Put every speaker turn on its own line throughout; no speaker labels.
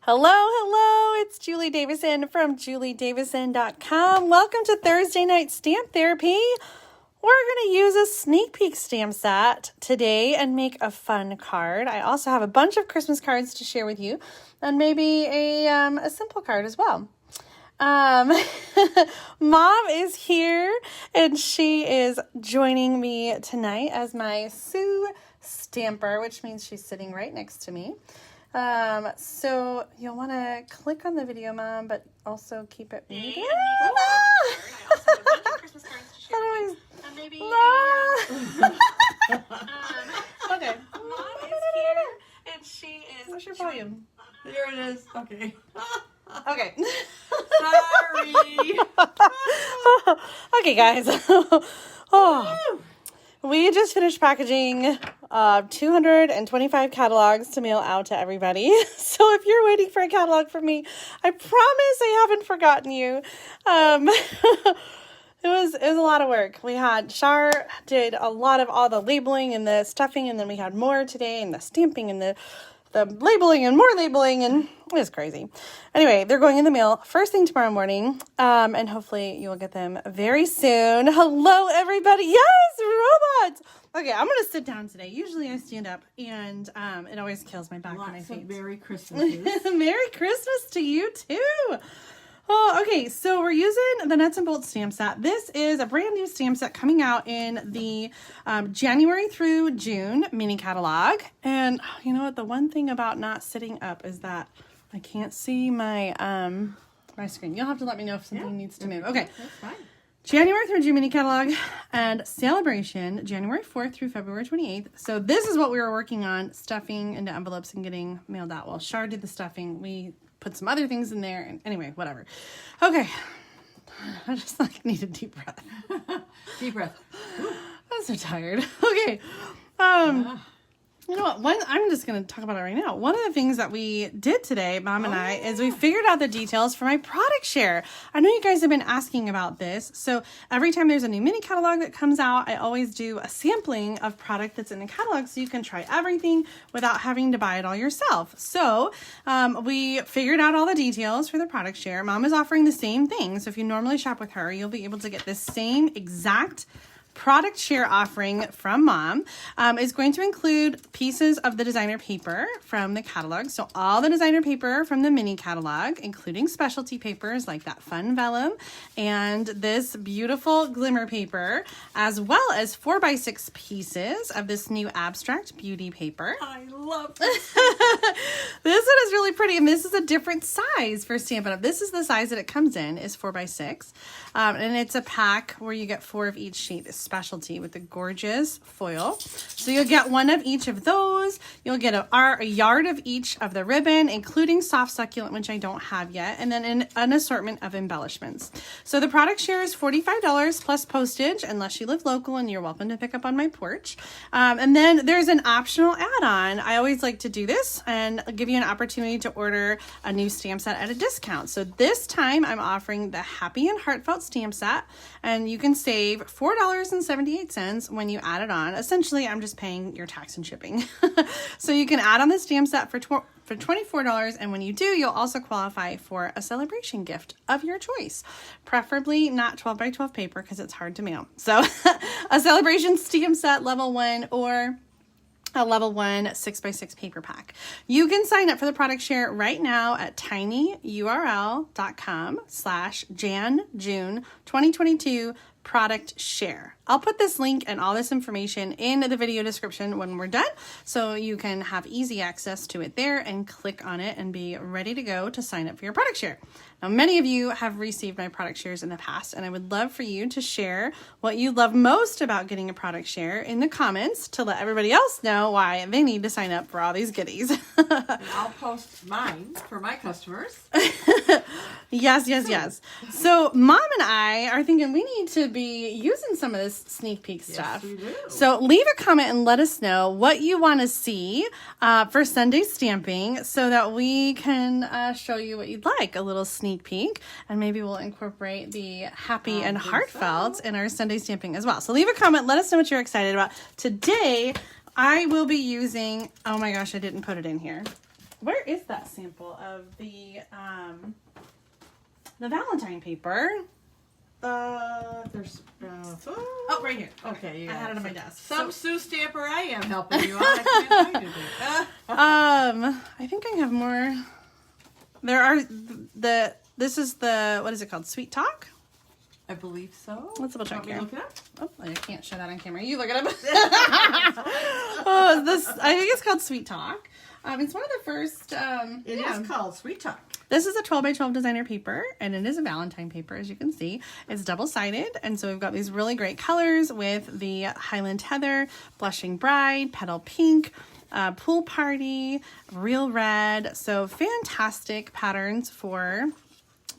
Hello, hello, it's Julie Davison from juliedavison.com. Welcome to Thursday Night Stamp Therapy. We're going to use a sneak peek stamp set today and make a fun card. I also have a bunch of Christmas cards to share with you and maybe a simple card as well. Mom is here and she is joining me tonight as my Sue Stamper, which means she's sitting right next to me. So you'll want to click on the video, Mom, but also keep it muted.
I also have a bunch of Christmas cards to share with you. And maybe
okay.
Mom is here, and she is...
What's your volume?
There it is. Okay.
Okay.
Sorry.
Okay, guys. Oh. We just finished packaging 225 catalogs to mail out to everybody. So if you're waiting for a catalog from me, I promise I haven't forgotten you. It was a lot of work. We had Shar did a lot of all the labeling and the stuffing, and then we had more today and the stamping and the labeling and more labeling, and it was crazy. Anyway, they're going in the mail first thing tomorrow morning, and hopefully you'll get them very soon. Hello, everybody. Yes, robots. Okay, I'm going to sit down today. Usually I stand up, and it always kills my back and my feet.
Merry Christmas.
Merry Christmas to you, too. Oh, okay, so we're using the Nuts and Bolts stamp set. This is a brand new stamp set coming out in the January through June mini catalog. And you know what? The one thing about not sitting up is that I can't see my my screen. You'll have to let me know if something needs to move. Okay.
That's fine.
January through June mini catalog and Sale-a-Bration, January 4th through February 28th. So this is what we were working on, stuffing into envelopes and getting mailed out. Well, Char did the stuffing. We put some other things in there, and anyway, whatever. Okay, I just need a deep breath.
Deep breath.
I'm so tired. Okay, you know what? I'm just going to talk about it right now. One of the things that we did today, Mom and I, is we figured out the details for my product share. I know you guys have been asking about this. So every time there's a new mini catalog that comes out, I always do a sampling of product that's in the catalog so you can try everything without having to buy it all yourself. So we figured out all the details for the product share. Mom is offering the same thing. So if you normally shop with her, you'll be able to get this same exact product share offering from Mom. Is going to include pieces of the designer paper from the catalog. So all the designer paper from the mini catalog, including specialty papers like that fun vellum and this beautiful glimmer paper, as well as 4x6 pieces of this new abstract beauty paper.
I love this.
This one is really pretty, and this is a different size for Stampin' Up. This is the size that it comes in, is 4x6. And it's a pack where you get 4 of each sheet, this specialty with the gorgeous foil. So you'll get one of each of those. You'll get a yard of each of the ribbon, including soft succulent, which I don't have yet, and then an assortment of embellishments. So the product share is $45 plus postage, unless you live local, and you're welcome to pick up on my porch. And then there's an optional add-on. I always like to do this and give you an opportunity to order a new stamp set at a discount. So this time I'm offering the Happy and Heartfelt stamp set, and you can save $4.78 when you add it on. Essentially, I'm just paying your tax and shipping. So you can add on the stamp set for $24, and when you do, you'll also qualify for a Sale-a-Bration gift of your choice. Preferably not 12 by 12 paper because it's hard to mail. So a Sale-a-Bration stamp set level 1 or a level 1 6x6 paper pack. You can sign up for the product share right now at tinyurl.com/JanJune2022 product share. I'll put this link and all this information in the video description when we're done, so you can have easy access to it there and click on it and be ready to go to sign up for your product share. Now, many of you have received my product shares in the past, and I would love for you to share what you love most about getting a product share in the comments to let everybody else know why they need to sign up for all these goodies.
And I'll post mine for my customers.
Yes. So Mom and I are thinking we need to be using some of this sneak peek stuff.
Yes, we do.
So leave a comment and let us know what you want to see for Sunday stamping so that we can show you what you'd like, a little sneak peek, and maybe we'll incorporate the Happy and Heartfelt in our Sunday stamping as well. So leave a comment, let us know what you're excited about. Today, I will be using, oh my gosh, I didn't put it in here. where is that sample of the Valentine paper?
There's
Oh, right here.
okay, you
I
got
had it on my desk.
Some Sue Stamper I am helping you out. I can't find it.
I think I have more. There are this is the, what is it called? Sweet Talk?
I believe so.
Let's double check here.
Look it up.
Oh, I can't show that on camera. You look it up. I think it's called Sweet Talk. It's one of the first.
It is called Sweet Talk.
This is a 12 by 12 designer paper, and it is a Valentine paper, as you can see. It's double-sided, and so we've got these really great colors with the Highland Heather, Blushing Bride, Petal Pink, Pool Party, Real Red. So fantastic patterns for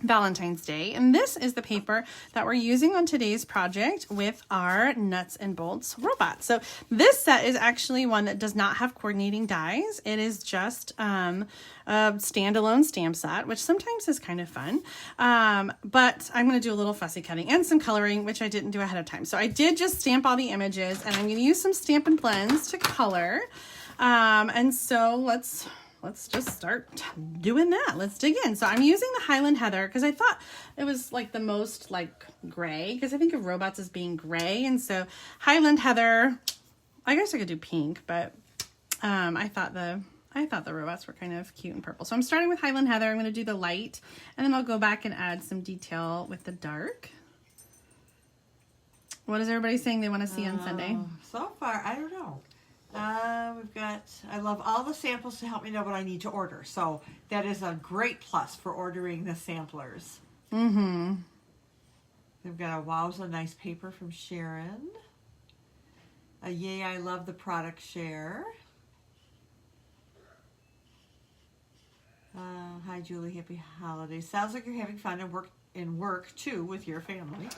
Valentine's Day. And this is the paper that we're using on today's project with our nuts and bolts robot. So this set is actually one that does not have coordinating dies. It is just a standalone stamp set, which sometimes is kind of fun. But I'm going to do a little fussy cutting and some coloring, which I didn't do ahead of time. So I did just stamp all the images, and I'm going to use some Stampin' Blends to color. And so let's just start doing that. Let's dig in. So I'm using the Highland Heather because I thought it was like the most like gray, because I think of robots as being gray. And so Highland Heather, I guess I could do pink, but I thought the robots were kind of cute and purple. So I'm starting with Highland Heather. I'm going to do the light, and then I'll go back and add some detail with the dark. What is everybody saying they want to see on Sunday?
So far, I don't know. I love all the samples to help me know what I need to order. So that is a great plus for ordering the samplers.
Mm-hmm.
We've got a Wowza Nice paper from Sharon. A Yay, I Love the Product Share. Hi, Julie. Happy holidays. Sounds like you're having fun and work too with your family.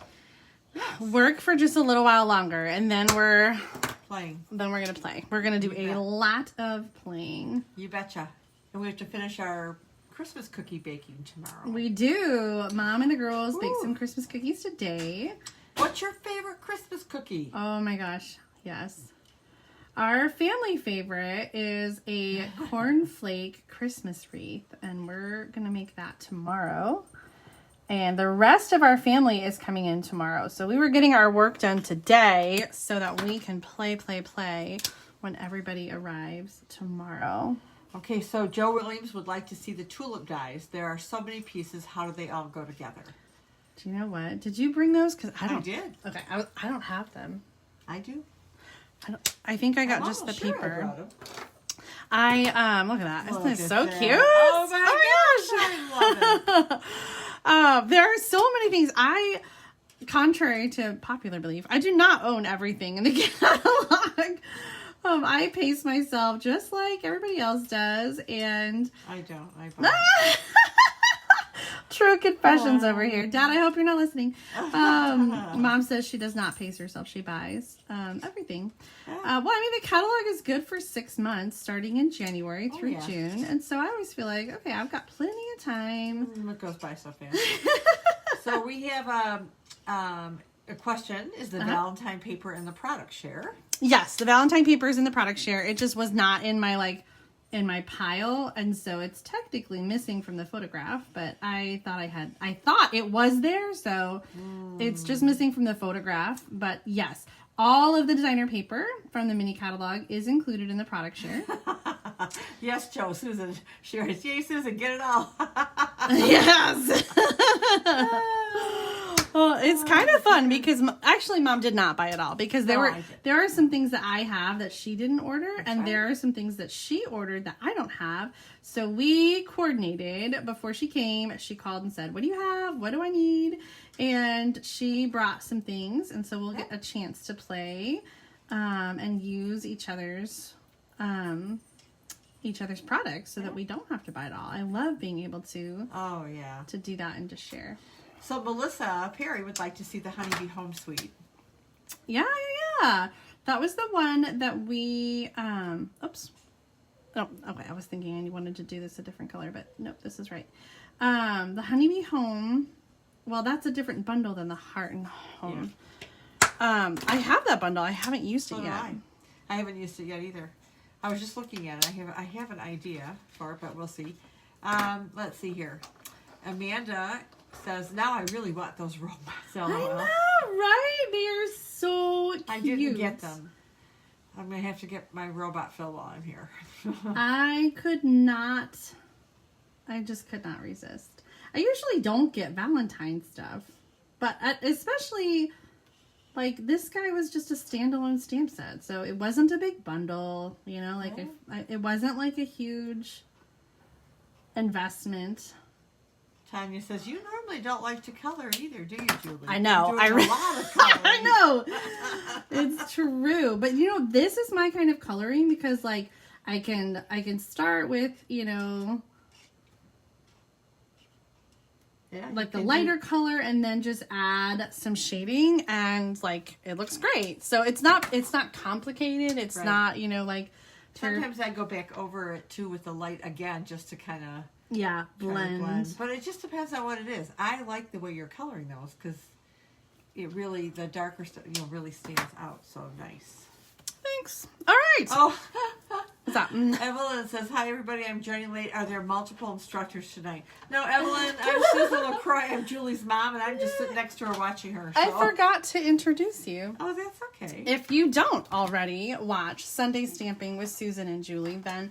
Work for just a little while longer, and then we're
playing.
Then we're gonna play. We're gonna do a lot of playing.
You betcha. And we have to finish our Christmas cookie baking tomorrow.
We do. Mom and the girls baked some Christmas cookies today.
What's your favorite Christmas cookie?
Oh my gosh, yes. Our family favorite is a cornflake Christmas wreath, and we're gonna make that tomorrow. And the rest of our family is coming in tomorrow. So we were getting our work done today so that we can play when everybody arrives tomorrow.
Okay, so Joe Williams would like to see the tulip dies. There are so many pieces. How do they all go together?
Do you know what? Did you bring those? Because I
did.
Okay, I don't have them.
I do.
I think I got just the paper.
I brought them.
Look at that. Isn't this so
that.
cute?
Oh my gosh, I love it.
There are so many things. Contrary to popular belief, I do not own everything in the catalog. I pace myself just like everybody else does, and
I don't. I buy.
True confessions over here. Dad, I hope you're not listening. Mom says she does not pace herself. She buys everything. Well, I mean, the catalog is good for 6 months, starting in January through June. And so I always feel like, okay, I've got plenty of time.
It goes by so fast. So we have a question. Is the Valentine paper in the product share?
Yes, the Valentine paper is in the product share. It just was not in my pile, and so it's technically missing from the photograph, but I thought it was there, so it's just missing from the photograph. But yes, all of the designer paper from the mini catalog is included in the product share.
Yes, Joe, Susan shares. Yay, Susan, get it all.
Yes. Well, it's kind of fun because actually Mom did not buy it all, because there are some things that I have that she didn't order, and there are some things that she ordered that I don't have. So we coordinated before she came. She called and said, "What do you have? What do I need?" And she brought some things, and so we'll get a chance to play and use each other's products so that we don't have to buy it all. I love being able to to do that and to share.
So Melissa Perry would like to see the Honeybee Home Suite.
Yeah. That was the one that we, oops. Oh, okay. I was thinking I wanted to do this a different color, but nope, this is right. The Honeybee Home, well, that's a different bundle than the Heart and Home. Yeah. I have that bundle. I haven't used it yet.
I haven't used it yet either. I was just looking at it. I have an idea for it, but we'll see. Let's see here. Amanda says, now I really want those robots.
I know, right? They are so cute.
I didn't get them. I'm going to have to get my robot fill while I'm here.
I just could not resist. I usually don't get Valentine stuff, but especially, like, this guy was just a standalone stamp set, so it wasn't a big bundle, you know, like, it wasn't, like, a huge investment.
Tanya says, you normally don't like to color either, do you, Julie?
I know.
You're doing a lot of coloring.
I know. It's true. But, you know, this is my kind of coloring because, like, I can start with, you know, like the lighter color and then just add some shading and, like, it looks great. So it's not complicated. It's not, you know, like.
Sometimes I go back over it, too, with the light again just to kind of.
Yeah, blend.
But it just depends on what it is. I like the way you're coloring those because it really, the darker stuff, you know, really stands out. So nice.
Thanks. All right.
Oh,
what's up?
Evelyn says, hi, everybody. I'm joining late. Are there multiple instructors tonight? No, Evelyn, I'm Susan LaCroix. I'm Julie's mom, and I'm just sitting next to her watching her. So.
I forgot to introduce you.
Oh, that's okay.
If you don't already watch Sunday Stamping with Susan and Julie, then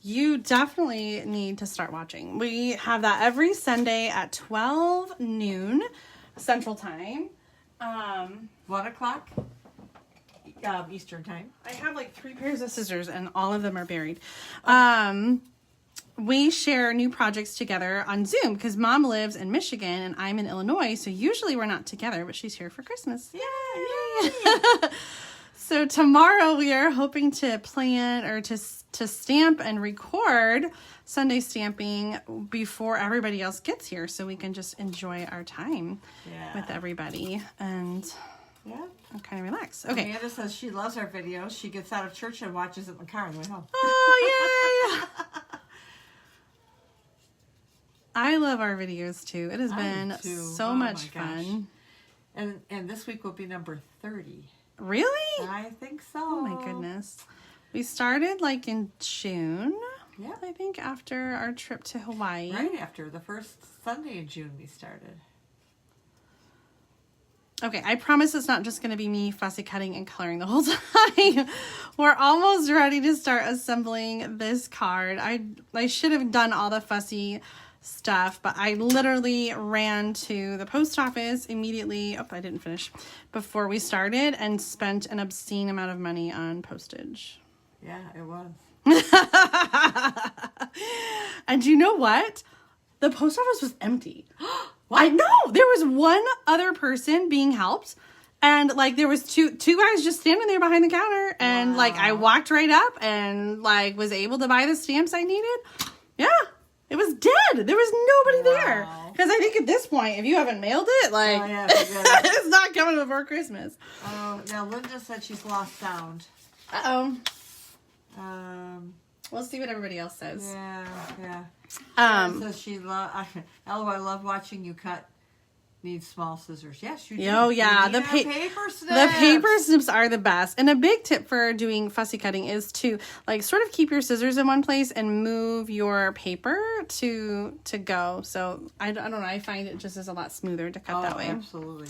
you definitely need to start watching. We have that every Sunday at 12 noon Central Time.
1 o'clock Eastern Time.
I have like 3 pairs of scissors and all of them are buried. We share new projects together on Zoom because Mom lives in Michigan and I'm in Illinois. So usually we're not together, but she's here for Christmas. Yay! So tomorrow we are hoping to plan or to stamp and record Sunday Stamping before everybody else gets here so we can just enjoy our time with everybody and kind of relax. Okay.
Amanda says she loves our videos. She gets out of church and watches it in the car on the way home.
Oh, yay! I love our videos too. It has been so much fun.
And this week will be number 30.
Really?
I think so.
Oh my goodness. We started like in June.
Yeah.
I think after our trip to Hawaii.
Right after the first Sunday in June we started.
Okay, I promise it's not just going to be me fussy cutting and coloring the whole time. We're almost ready to start assembling this card. I should have done all the fussy stuff, but I literally ran to the post office immediately. Oh, I didn't finish before we started and spent an obscene amount of money on postage.
Yeah, it was.
And you know what? The post office was empty. I know. There was one other person being helped. And like there was two guys just standing there behind the counter. And like I walked right up and like was able to buy the stamps I needed. Yeah. It was dead. There was nobody there. Because I think at this point, if you haven't mailed it, like, it's not coming before Christmas.
Oh, now Linda said she's lost sound.
Uh-oh.
We'll
see what everybody else says.
Yeah.
Says
she I love watching you cut. Need small scissors. Yes, you do.
Oh, yeah.
The paper snips.
The paper snips are the best. And a big tip for doing fussy cutting is to, like, sort of keep your scissors in one place and move your paper to go. So, I don't know. I find it just is a lot smoother to cut that way.
Absolutely.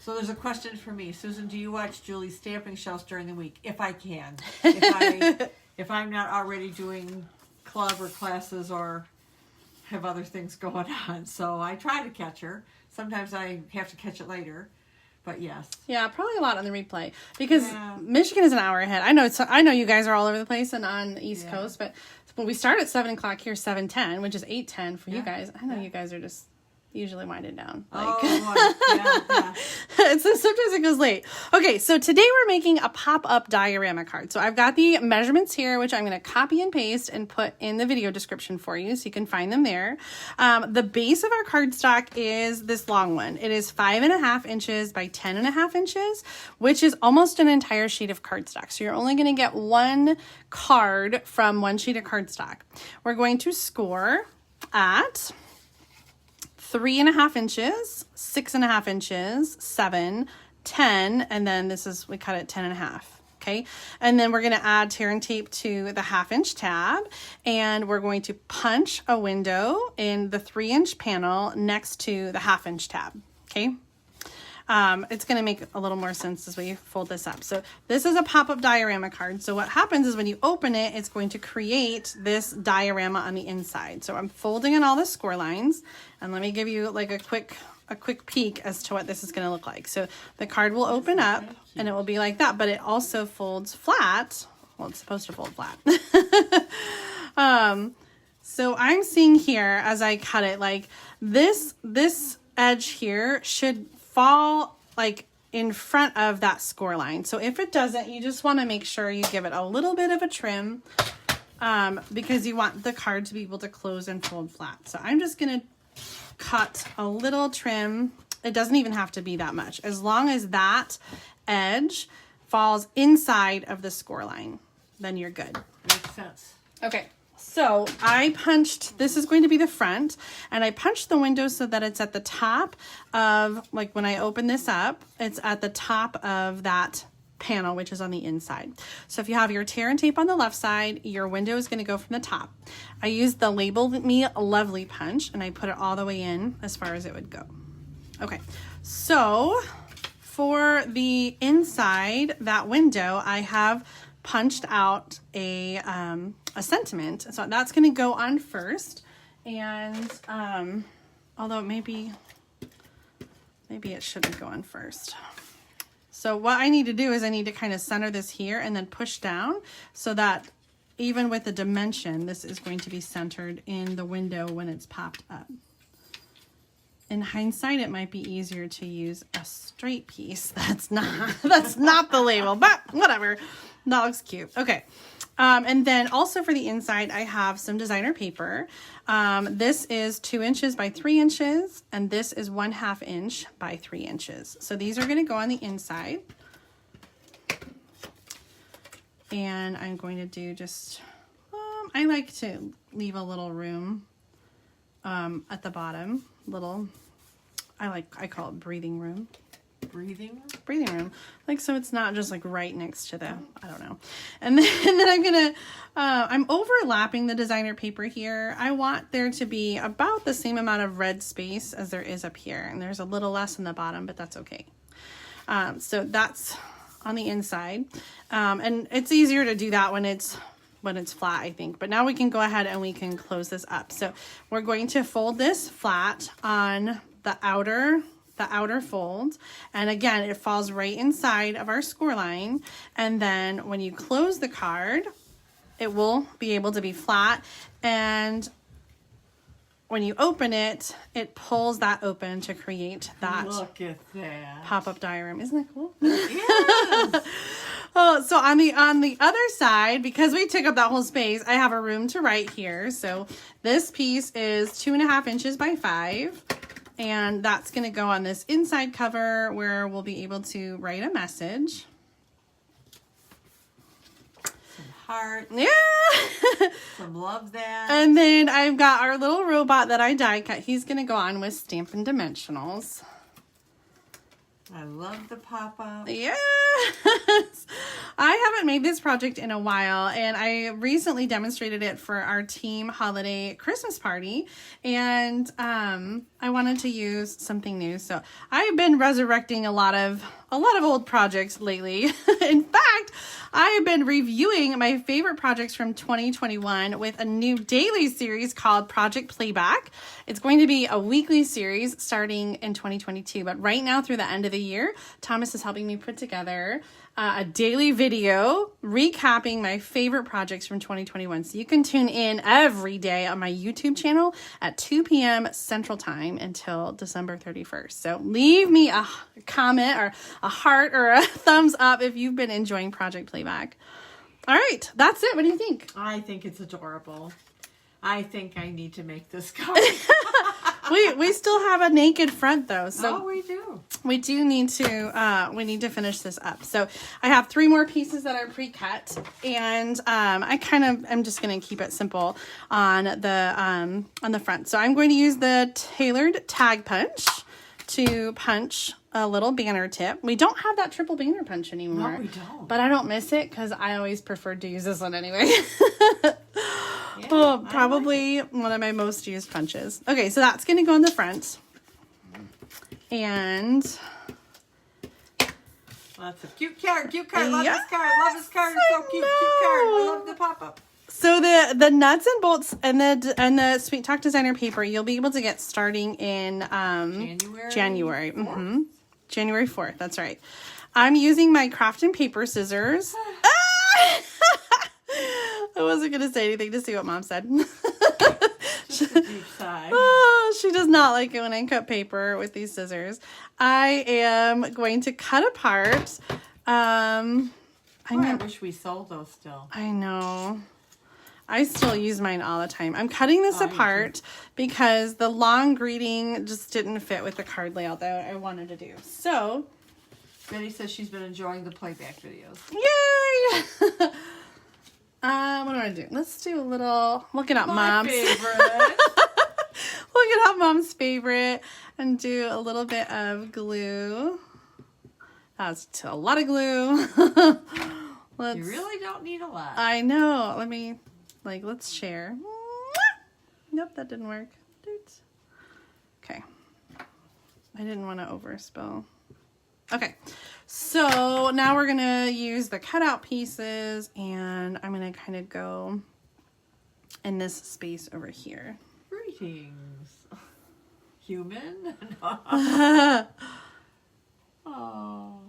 So, there's a question for me. Susan, do you watch Julie's stamping shows during the week? If I can. If I'm not already doing club or classes or have other things going on. So, I try to catch her. Sometimes I have to catch it later, but yes. Yeah,
probably a lot on the replay because Michigan is an hour ahead. I know you guys are all over the place and on the East Coast, but when we start at 7 o'clock here, 7:10, which is 8:10 for you guys. I know you guys are just usually winding down. Like, so sometimes it goes late. Okay, so today we're making a pop-up diorama card. So I've got the measurements here, which I'm going to copy and paste and put in the video description for you so you can find them there. The base of our cardstock is this long one. It is 5.5 inches by 10.5 inches, which is almost an entire sheet of cardstock. So you're only going to get one card from one sheet of cardstock. We're going to score at 3.5 inches, 6.5 inches, 7, 10, and then we cut it 10.5. Okay, and then we're going to add tear and tape to the 1/2-inch tab, and we're going to punch a window in the 3-inch panel next to the 1/2-inch tab. Okay, it's going to make a little more sense as we fold this up. So this is a pop-up diorama card. So what happens is when you open it, it's going to create this diorama on the inside. So I'm folding in all the score lines, and let me give you like a quick peek as to what this is going to look like. So the card will open up and it will be like that, but it also folds flat. Well, it's supposed to fold flat. So I'm seeing here as I cut it, like this edge here should fall like in front of that score line. So if it doesn't, you just want to make sure you give it a little bit of a trim, because you want the card to be able to close and fold flat. So I'm just going to cut a little trim. It doesn't even have to be that much, as long as that edge falls inside of the score line, then you're good.
Makes sense.
Okay, so I punched, this is going to be the front, and I punched the window so that it's at the top of, like when I open this up, it's at the top of that panel, which is on the inside. So if you have your tear and tape on the left side, your window is going to go from the top. I used the Label Me Lovely punch, and I put it all the way in as far as it would go. Okay, so for the inside, that window, I have punched out a sentiment. So that's going to go on first. And although maybe it shouldn't go on first. So what I need to do is I need to kind of center this here and then push down so that even with the dimension, this is going to be centered in the window when it's popped up. In hindsight, it might be easier to use a straight piece. That's not the label, but whatever. That looks cute. Okay. And then also for the inside, I have some designer paper. This is 2 inches by 3 inches, and this is 1/2 inch by 3 inches. So these are going to go on the inside. And I'm going to do just, I like to leave a little room at the bottom. I call it breathing room.
Breathing
room, like, so it's not just like right next to the, I don't know. And then I'm gonna I'm overlapping the designer paper here. I want there to be about the same amount of red space as there is up here, and there's a little less in the bottom, but that's okay. So that's on the inside, and it's easier to do that when it's flat, I think. But now we can go ahead and we can close this up. So we're going to fold this flat on the outer fold, and again, it falls right inside of our score line. And then when you close the card, it will be able to be flat, and when you open it, it pulls that open to create that.
Look at that
pop-up diorama. Isn't that cool?
Yes.
Oh, so on the other side, because we took up that whole space, I have a room to write here. So this piece is 2.5 inches by 5. And that's going to go on this inside cover where we'll be able to write a message.
Some heart.
Yeah.
Some love that.
And then I've got our little robot that I die cut. He's going to go on with Stampin' Dimensionals.
I love the pop-up.
Yes. I haven't made this project in a while, and I recently demonstrated it for our team holiday Christmas party, and I wanted to use something new. So I've been resurrecting a lot of old projects lately. In fact, I have been reviewing my favorite projects from 2021 with a new daily series called Project Playback. It's going to be a weekly series starting in 2022, but right now through the end of the year, Thomas is helping me put together a daily video recapping my favorite projects from 2021. So you can tune in every day on my YouTube channel at 2 p.m. Central Time until December 31st. So leave me a comment or a heart or a thumbs up if you've been enjoying Project Playback. All right, that's it. What do you think?
I think it's adorable. I think I need to make this card.
We still have a naked front though, so
we do.
We do need to finish this up. So I have 3 more pieces that are pre-cut, and I kind of am just going to keep it simple on the front. So I'm going to use the tailored tag punch to punch a little banner tip. We don't have that triple banner punch anymore.
No, we don't.
But I don't miss it because I always preferred to use this one anyway.
Yeah,
Oh, probably one of my most used punches. Okay, so that's going to go in the front. And
that's a cute card. Cute card. Love
Yes,
this card. Love this card. It's so cute. Cute card. I love the pop-up.
so the nuts and bolts and the Sweet Talk Designer paper you'll be able to get starting in January. January 4th. That's right. I'm using my craft and paper scissors. I wasn't going to say anything to see what Mom said.
Just a deep sigh.
Oh, she does not like it when I cut paper with these scissors. I am going to cut apart.
I wish we sold those still.
I know. I still use mine all the time. I'm cutting this apart because the long greeting just didn't fit with the card layout that I wanted to do. So,
Betty says she's been enjoying the playback videos.
yay! What do I do? Let's do a little, look it up, Mom's.
Favorite.
Look it up, Mom's favorite, and do a little bit of glue. That's a lot of glue.
You really don't need a lot.
I know. Let's share. Nope, that didn't work. Okay. I didn't want to overspill. Okay. So now we're going to use the cutout pieces, and I'm going to kind of go in this space over here.
Greetings. Human? Oh,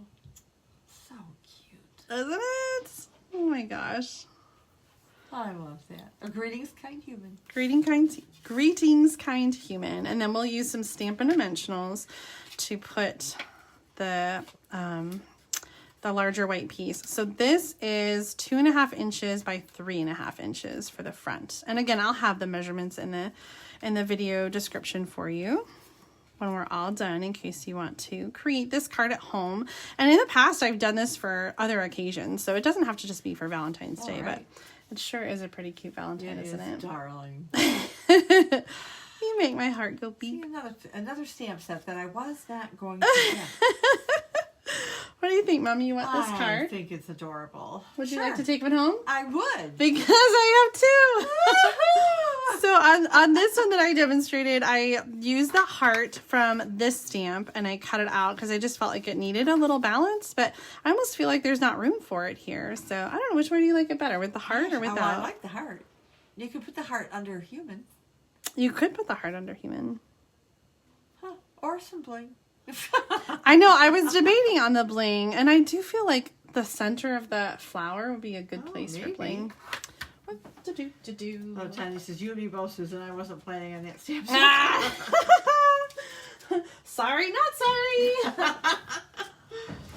so cute.
Isn't it? Oh my gosh.
I love that. A greetings, kind human.
Greetings, kind human. And then we'll use some Stampin' Dimensionals to put the larger white piece. So this is 2.5 inches by 3.5 inches for the front. And again, I'll have the measurements in the video description for you when we're all done, in case you want to create this card at home. And in the past, I've done this for other occasions, so it doesn't have to just be for Valentine's Day, but it sure is a pretty cute Valentine, isn't it?
Darling.
You make my heart go beep.
See, another stamp set that I was not going to get.
What do you think, Mom? You want this
I
card?
think it's adorable.
Would you like to take it home?
I would.
Because I have two. So on this one that I demonstrated, I used the heart from this stamp and I cut it out because I just felt like it needed a little balance, but I almost feel like there's not room for it here. So I don't know, which one do you like it better, with the heart or without?
I like the heart. You could put the heart under human.
You could put the heart under human.
Huh. Or some bling.
I know, I was debating on the bling, and I do feel like the center of the flower would be a good place for bling. What to do?
Oh, Tanya says, you and me both, Susan. I wasn't planning on that stamp.
Sorry, not sorry.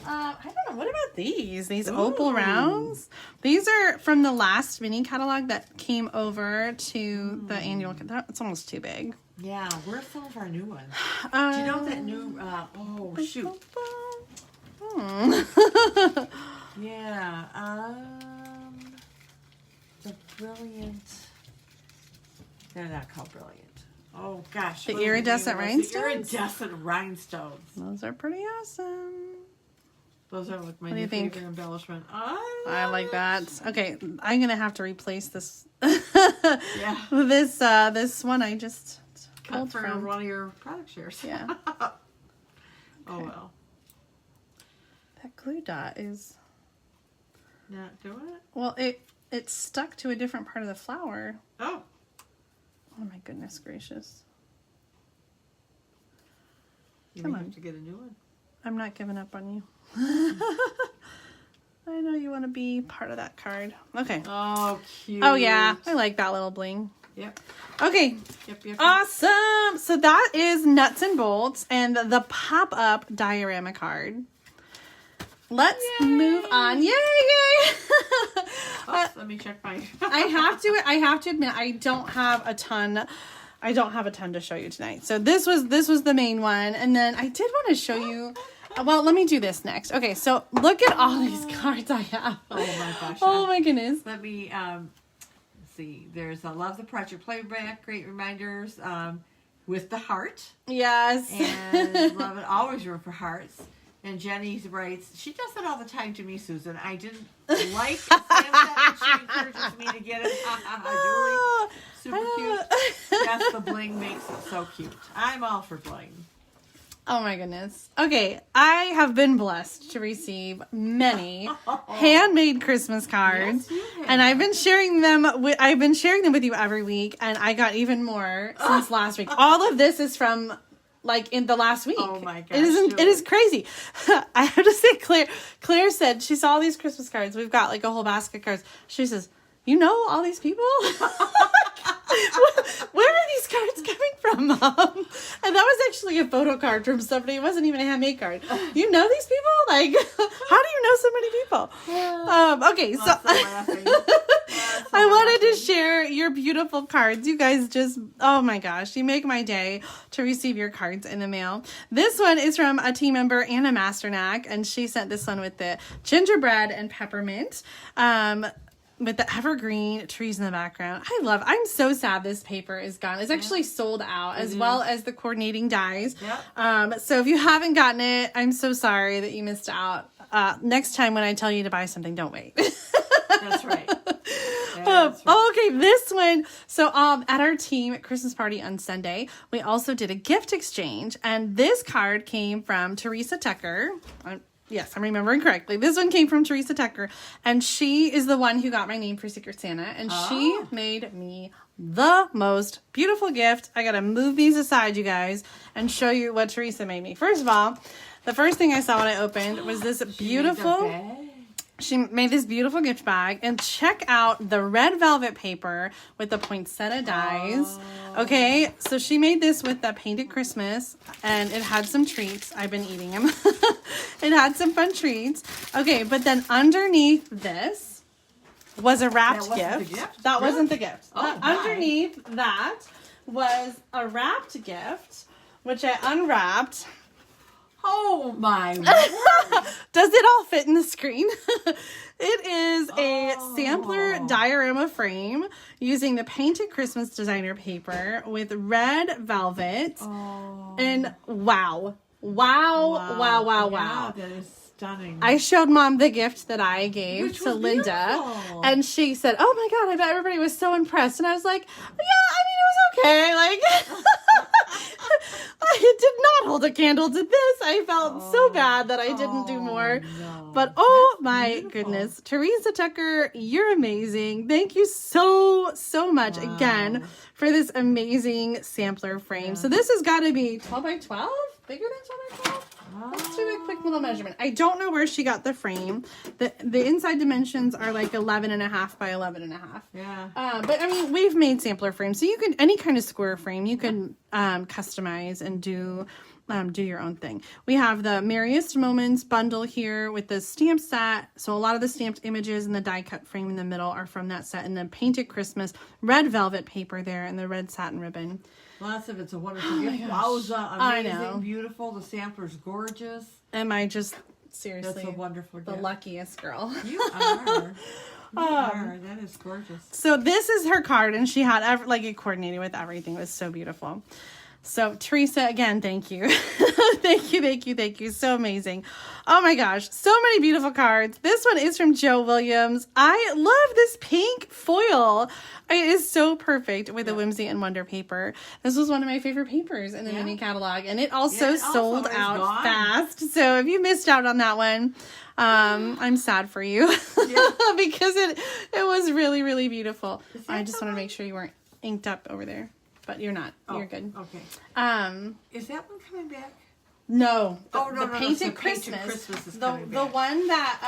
I don't know. What about these? These opal rounds? These are from the last mini catalog that came over to the annual. It's almost too big.
Yeah, where's some of our new ones? Do you know that new, oh, shoot. Yeah, the Brilliant, they're not called Brilliant. Oh, gosh.
The iridescent rhinestones?
The iridescent rhinestones.
Those are pretty awesome.
Those are like my
What do you
new
think?
favorite embellishment.
I like that. Okay, I'm going to have to replace this.
Yeah.
This one I just
Cut
pulled
for
from.
one of your product shares.
Yeah.
Oh, well.
That glue dot is,
Not doing it?
well, it's stuck to a different part of the flower.
Oh.
Oh my goodness gracious.
You
Come
may
on.
have to get a new one.
I'm not giving up on you. I know you want to be part of that card. Okay.
Oh, cute.
Oh yeah, I like that little bling.
Yep.
Okay.
Yep.
Awesome. So that is Nuts and Bolts and the pop-up diorama card. Let's move on. Yay!
Oops, let me check mine.
I have to admit I don't have a ton to show you tonight. So this was the main one, and then I did want to show you. Well, let me do this next. Okay, so look at all these cards I have.
Oh my gosh.
Oh my goodness.
Let me see. There's Love the Project Playback, great reminders. with the heart.
Yes.
And love it. Always room for hearts. And Jenny writes, she does that all the time to me, Susan. I didn't like a stamp set, and she encourages me to get it. Julie, super cute. Yes, the bling makes it so cute. I'm all for bling.
Oh my goodness. Okay, I have been blessed to receive many handmade Christmas cards,
Yes, you have.
and I've been sharing them with you every week, and I got even more since last week. All of this is from like in the last week.
Oh my gosh,
it is crazy. I have to say, Claire said she saw all these Christmas cards. We've got like a whole basket of cards. She says, "You know all these people?" Where are these cards coming from, Mom? And that was actually a photo card from somebody. It wasn't even a handmade card. You know these people? Like, how do you know so many people? Okay, so I wanted to share your beautiful cards. You guys just, oh my gosh, you make my day to receive your cards in the mail. This one is from a team member, Anna Masternack, and she sent this one with the gingerbread and peppermint. With the evergreen trees in the background. I'm so sad this paper is gone. It's actually sold out as well as the coordinating dies.
Yep.
So if you haven't gotten it, I'm so sorry that you missed out. Next time when I tell you to buy something, don't wait.
That's right. That's right.
Okay, this one. So at our team Christmas party on Sunday, we also did a gift exchange, and this card came from Teresa Tucker. Yes, I'm remembering correctly. This one came from Teresa Tucker, and she is the one who got my name for Secret Santa, and she made me the most beautiful gift. I gotta move these aside, you guys, and show you what Teresa made me. First of all, the first thing I saw when I opened was this beautiful... She made this beautiful gift bag, and check out the red velvet paper with the poinsettia dies. Okay, so she made this with the Painted Christmas, and it had some treats. I've been eating them. It had some fun treats. Okay, but then underneath this was a wrapped gift. That wasn't the gift. Underneath that was a wrapped gift, which I unwrapped.
Oh my word.
Does it all fit in the screen? It is a sampler diorama frame using the Painted Christmas designer paper with red velvet. And wow.
Yeah, that is stunning.
I showed Mom the gift that I gave to Linda.
Beautiful.
And she said, "Oh my God, I bet everybody was so impressed." And I was like, "Yeah, I mean, it was okay." Like, I did not hold a candle to this. I felt so bad that I didn't do more.
No.
But oh my goodness, Teresa Tucker, you're amazing. Thank you so much again for this amazing sampler frame. Yeah. So this has got to be 12 by 12? Bigger than 12 by 12? Let's do a quick little measurement. I don't know where she got the frame. The inside dimensions are like 11.5 by 11.5.
Yeah.
But I mean, we've made sampler frames, so you can any kind of square frame you can customize and do your own thing. We have the Merriest Moments bundle here with the stamp set. So a lot of the stamped images and the die cut frame in the middle are from that set, and the Painted Christmas red velvet paper there and the red satin ribbon.
Lots of it's a wonderful gift. Wowza, amazing,
I know.
beautiful. The sampler's gorgeous.
Am I just seriously
That's a wonderful
the
gift.
luckiest girl?
You are. You are. That is gorgeous.
So this is her card, and she had it coordinated with everything. It was so beautiful. So Teresa, again, thank you. Thank you. So amazing. Oh my gosh. So many beautiful cards. This one is from Joe Williams. I love this pink foil. It is so perfect with the Whimsy and Wonder paper. This was one of my favorite papers in the mini catalog, and it also sold out fast. So if you missed out on that one, I'm sad for you because it was really, really beautiful. I just want to make sure you weren't inked up over there. But you're not. You're good.
Okay. Is that one coming back?
No.
The
Painted Christmas
is
the
coming back.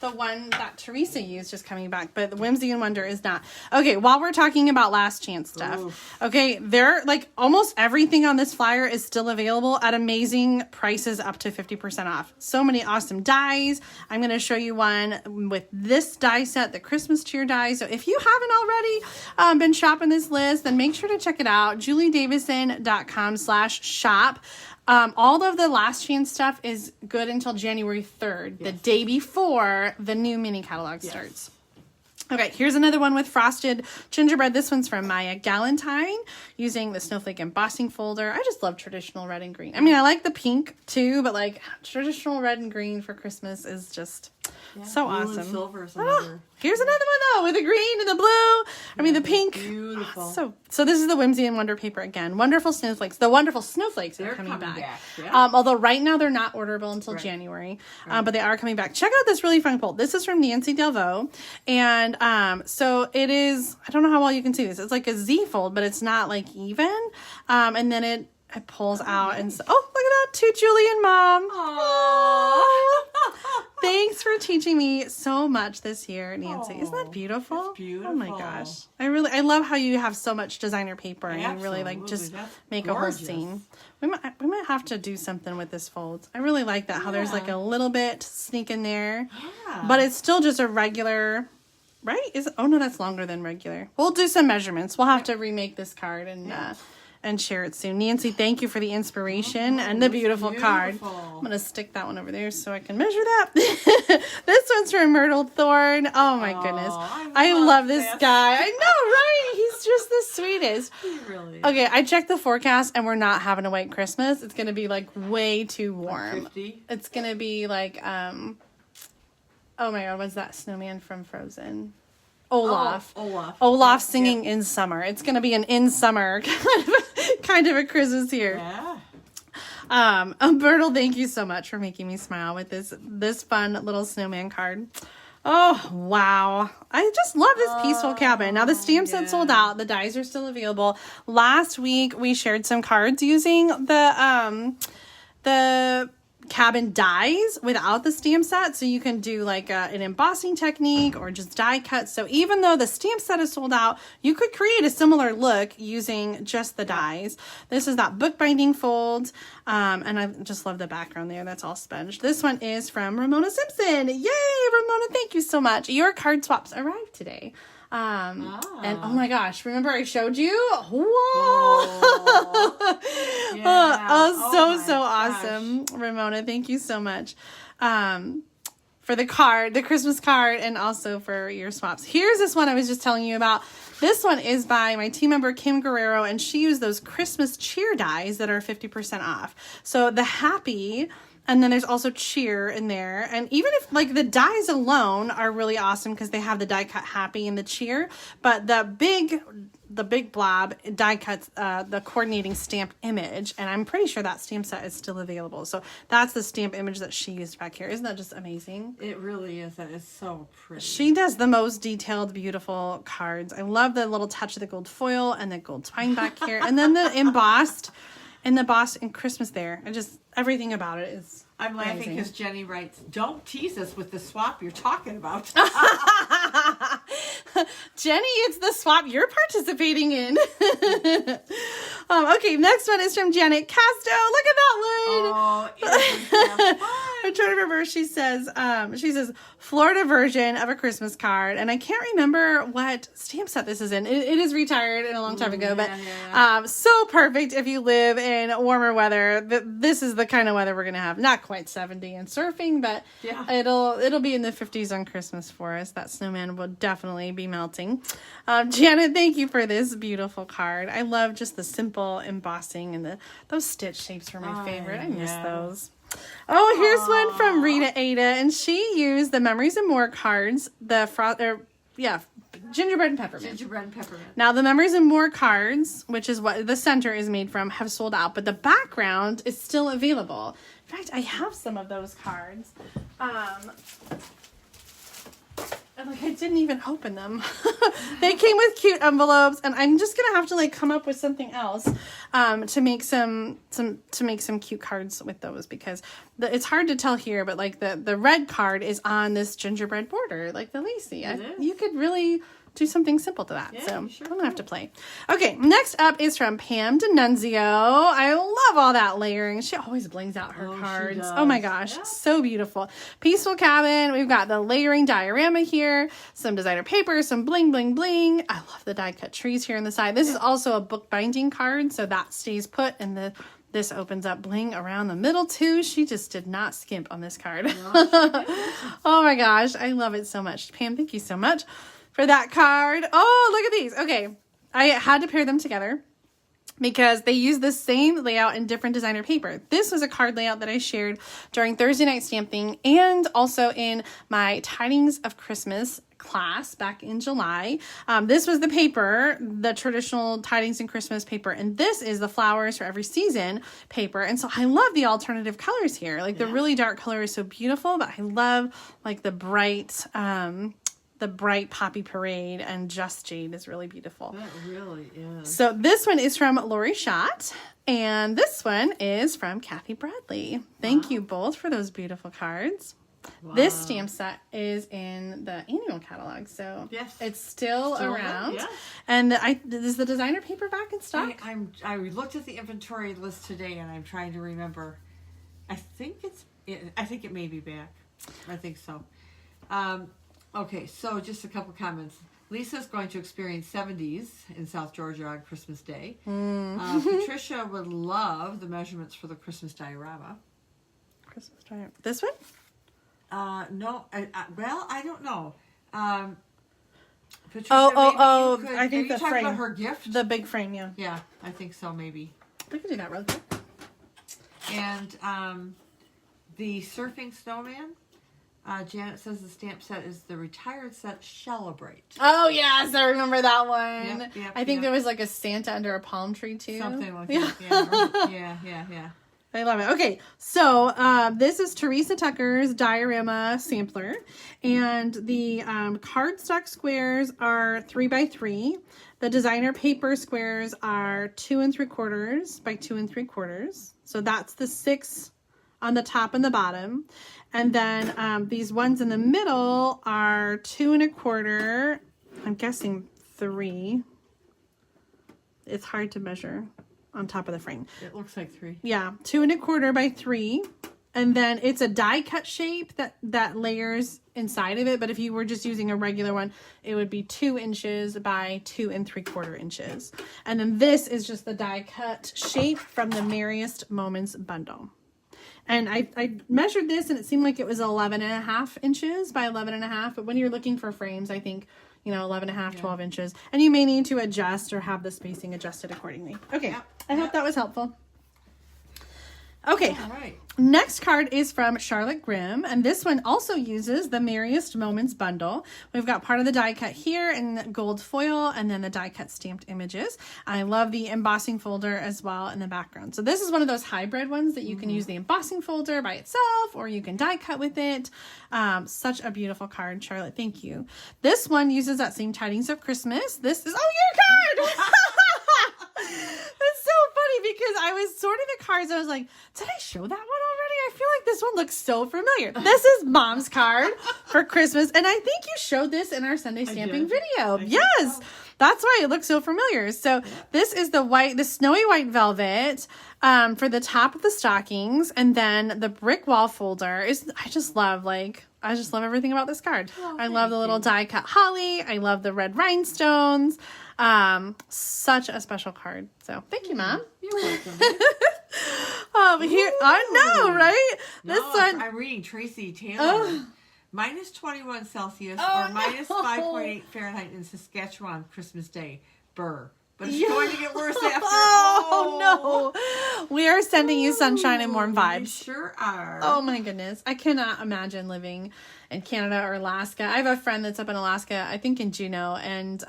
the one that Teresa used is coming back, but the Whimsy and Wonder is not. Okay, while we're talking about last chance stuff.
Oof.
Okay, almost everything on this flyer is still available at amazing prices, up to 50% off. So many awesome dies. I'm going to show you one with this die set, the Christmas cheer die. So if you haven't already been shopping this list, then make sure to check it out. juliedavison.com/shop. All of the last chance stuff is good until January 3rd, the day before the new mini catalog starts. Okay, here's another one with frosted gingerbread. This one's from Maya Valentine using the snowflake embossing folder. I just love traditional red and green. I mean, I like the pink too, but like traditional red and green for Christmas is just so
blue
awesome.
And silver is another.
Here's another one though with the green and the blue. I mean the pink.
Beautiful.
So this is the Whimsy and Wonder paper again. Wonderful snowflakes. The wonderful snowflakes are coming back.
Yeah.
Although right now they're not orderable until January, but they are coming back. Check out this really fun fold. This is from Nancy Delvaux, and so it is. I don't know how well you can see this. It's like a Z fold, but it's not like even. And then it pulls out and so, oh, look at that, to Julie and Mom. Aww. Thanks for teaching me so much this year, Nancy. Isn't that beautiful?
It's beautiful.
Oh my gosh. I love how you have so much designer paper and you really like just
That's
make
gorgeous.
a whole scene. We might have to do something with this fold. I really like that, how there's like a little bit sneak in there.
Yeah.
But it's still just a regular, right? Oh no, that's longer than regular. We'll do some measurements. We'll have to remake this card and share it soon. Nancy, thank you for the inspiration and the beautiful card. I'm going to stick that one over there so I can measure that. This one's from Myrtle Thorn. Oh my goodness. I love this guy. I know, right? He's just the sweetest.
He really is.
Okay, I checked the forecast and we're not having a white Christmas. It's going to be like way too warm.
50?
It's going to be like, oh my God, what's that snowman from Frozen? Olaf. Olaf singing in summer. It's going to be an in summer kind of a Christmas here.
Yeah.
Myrtle, thank you so much for making me smile with this fun little snowman card. Oh, wow. I just love this peaceful cabin. Now the stamp set sold out. The dies are still available. Last week we shared some cards using the cabin dies without the stamp set, so you can do like an embossing technique or just die cut. So even though the stamp set is sold out, you could create a similar look using just the dies. This is that bookbinding fold, and I just love the background there. That's all sponged. This one is from Ramona Simpson. Yay, Ramona, thank you so much. Your card swaps arrived today. And oh my gosh, remember I showed you? Whoa! So awesome. Ramona, thank you so much. For the card, the Christmas card, and also for your swaps. Here's this one I was just telling you about. This one is by my team member, Kim Guerrero, and she used those Christmas cheer dies that are 50% off. So the happy, and then there's also cheer in there. And even if like the dies alone are really awesome because they have the die cut happy and the cheer, but the big blob die cuts the coordinating stamp image, and I'm pretty sure that stamp set is still available. So that's the stamp image that she used back here. Isn't that just amazing?
It really is. That is so pretty.
She does the most detailed, beautiful cards. I love the little touch of the gold foil and the gold twine back here, and then the embossed and Christmas there. Everything about it is
I'm laughing because Jenny writes, "Don't tease us with the swap you're talking about."
Jenny, it's the swap you're participating in. Okay, next one is from Janet Casto. Look at that one.
Oh, isn't
I'm trying to remember. She says Florida version of a Christmas card, and I can't remember what stamp set this is in. It is retired in a long time ago, but so perfect if you live in warmer weather. This is the kind of weather we're gonna have. Not quite 70 and surfing, but it'll be in the 50s on Christmas for us. That snowman will definitely be melting. Janet, thank you for this beautiful card. I love just the simple embossing, and those stitch shapes are my favorite. I miss those. Oh, here's one from Rita Ada, and she used the Memories and More cards, gingerbread and peppermint. Now, the Memories and More cards, which is what the center is made from, have sold out, but the background is still available. In fact, I have some of those cards. And I didn't even open them. They came with cute envelopes, and I'm just gonna have to come up with something else to make some cute cards with those, because it's hard to tell here, but the red card is on this gingerbread border, like the lacy. You could really do something simple to that. I'm gonna have to play. Okay, next up is from Pam D'Annunzio. I love all that layering. She always blings out her cards. Oh my gosh, so beautiful. Peaceful Cabin. We've got the layering diorama here, some designer paper, some bling bling bling. I love the die cut trees here on the side. This is also a book binding card, so that stays put, and this opens up bling around the middle too. She just did not skimp on this card. Oh my gosh, I love it so much. Pam, thank you so much. for that card. Oh, look at these. Okay. I had to pair them together because they use the same layout in different designer paper. This was a card layout that I shared during Thursday night stamping and also in my Tidings of Christmas class back in July. This was the paper, the traditional Tidings and Christmas paper, and this is the Flowers for Every Season paper. And so I love the alternative colors here. Like the really dark color is so beautiful, but I love like the bright Poppy Parade and Just Jade is really beautiful.
That really is.
So this one is from Lori Schott, and this one is from Kathy Bradley. Thank you both for those beautiful cards. Wow. This stamp set is in the annual catalog, so
yes,
it's still around.
Yeah.
And is the designer paper back in stock?
I looked at the inventory list today, and I'm trying to remember. I think it may be back. I think so. Okay, so just a couple comments. Lisa's going to experience 70s in South Georgia on Christmas Day. Patricia would love the measurements for the Christmas diorama.
Christmas diorama. This one?
No. Well, I don't know. Patricia,
I think the
talking
frame.
about her gift?
The big frame, yeah.
Yeah, I think so, maybe.
We can do that real quick.
And the surfing snowman. Janet says the stamp set is the retired set Celebrate.
Oh, yes, I remember that one.
Yep,
I think there was like a Santa under a palm tree, too.
Something like that. Yeah.
I love it. Okay, so this is Teresa Tucker's diorama sampler, and the cardstock squares are 3x3. The designer paper squares are 2 3/4 by 2 3/4. So that's the 6 on the top and the bottom. And then these ones in the middle are 2 1/4. I'm guessing 3. It's hard to measure on top of the frame.
It looks like 3.
Yeah, 2 1/4 by 3. And then it's a die cut shape that layers inside of it. But if you were just using a regular one, it would be 2 inches by 2 3/4 inches. And then this is just the die cut shape from the Merriest Moments bundle. And I measured this and it seemed like it was 11.5 inches by 11.5. But when you're looking for frames, I think, 11.5, 12 inches. And you may need to adjust or have the spacing adjusted accordingly. Okay,
Yep.
I hope that was helpful. Okay,
All right.
next card is from Charlotte Grimm, and this one also uses the Merriest Moments bundle. We've got part of the die cut here in gold foil, and then the die cut stamped images. I love the embossing folder as well in the background. So this is one of those hybrid ones that you can use the embossing folder by itself, or you can die cut with it. Such a beautiful card, Charlotte. Thank you. This one uses that same Tidings of Christmas. This is your card. It's so funny because I was sorting the cards and I was like, did I show that one already? I feel like this one looks so familiar. This is Mom's card for Christmas. And I think you showed this in our Sunday stamping video. Yes. That's why it looks so familiar. So this is the snowy white velvet for the top of the stockings. And then the brick wall folder is, I just love everything about this card. I love the little die cut holly. I love the red rhinestones. Such a special card. So thank you, Mom.
You're welcome.
Here, I know, right?
No,
This one.
I'm reading Tracy Taylor. Minus 21 Celsius or minus 5.8 Fahrenheit in Saskatchewan Christmas Day. Burr. But it's going to get worse after.
Oh, no. We are sending you sunshine and warm vibes.
We sure are.
Oh, my goodness. I cannot imagine living in Canada or Alaska. I have a friend that's up in Alaska, I think in Juneau, and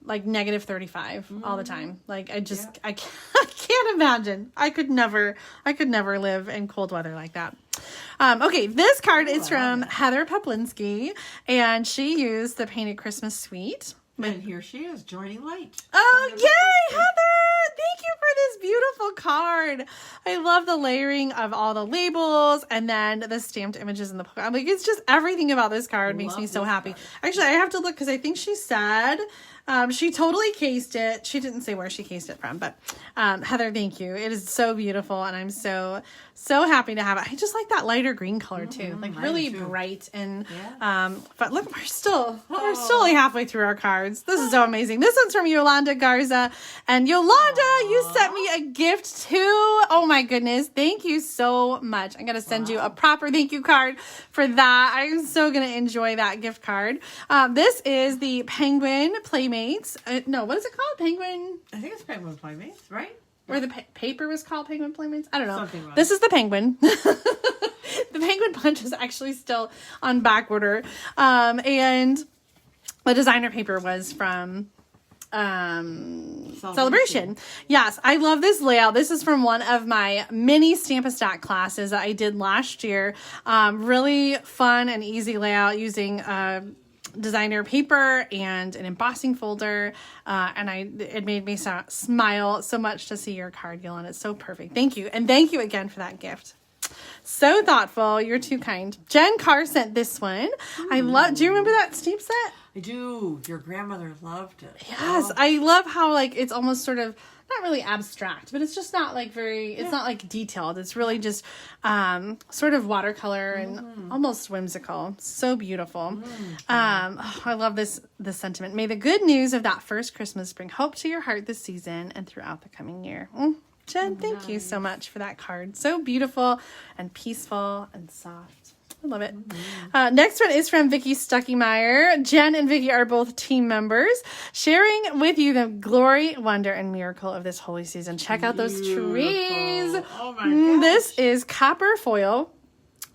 like negative 35 all the time. Like I can't imagine. I could never live in cold weather like that. Okay, this card is from Heather Poplinski, and she used the Painted Christmas Suite.
And here she is, joining light.
Oh, yay, Heather! Thank you for this beautiful card. I love the layering of all the labels and then the stamped images in the book. Like, it's just everything about this card makes me so happy. Actually, I have to look because I think she said She totally cased it. She didn't say where she cased it from, but Heather, thank you. It is so beautiful, and I'm so happy to have it. I just like that lighter green color too, like really bright and. But look, we're still only halfway through our cards. This is so amazing. This one's from Yolanda Garza, and Yolanda, you sent me a gift too. Oh my goodness, thank you so much. I'm gonna send you a proper thank you card for that. I'm so gonna enjoy that gift card. This is the Penguin Playmates. No, what is it called? Penguin.
I think it's Penguin Playmates, right?
Or the paper was called Penguin Playmates. I don't know.
Something like
this is the Penguin. The Penguin Punch is actually still on back order. And the designer paper was from Celebration. Yes, I love this layout. This is from one of my mini Stamp-a-Stack classes that I did last year. Really fun and easy layout using designer paper and an embossing folder, and it made me smile so much to see your card, Yolanda. It's so perfect. Thank you, and thank you again for that gift. So thoughtful. You're too kind. Jen Carr sent this one. I love. Do you remember that stamp set?
I do. Your grandmother loved it.
Yes, I love how like it's almost sort of not really abstract, but it's just not like very. It's not like detailed. It's really just sort of watercolor and almost whimsical. So beautiful. I love this sentiment. May the good news of that first Christmas bring hope to your heart this season and throughout the coming year. Jen, thank you so much for that card. So beautiful and peaceful and soft. I love it. Next one is from Vicki Stuckymeyer. Jen and Vicki are both team members, sharing with you the glory, wonder, and miracle of this holy season. Check out those trees.
Oh my gosh.
This is copper foil.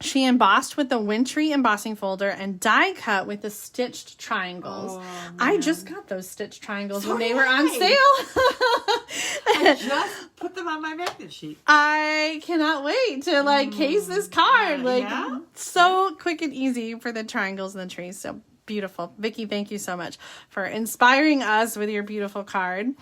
She embossed with the wintry embossing folder and die cut with the stitched triangles. I just got those stitched triangles when they were on sale.
I just put them on my magnet sheet.
I cannot wait to case this card. So quick and easy for the triangles and the trees. So beautiful. Vicki, thank you so much for inspiring us with your beautiful card.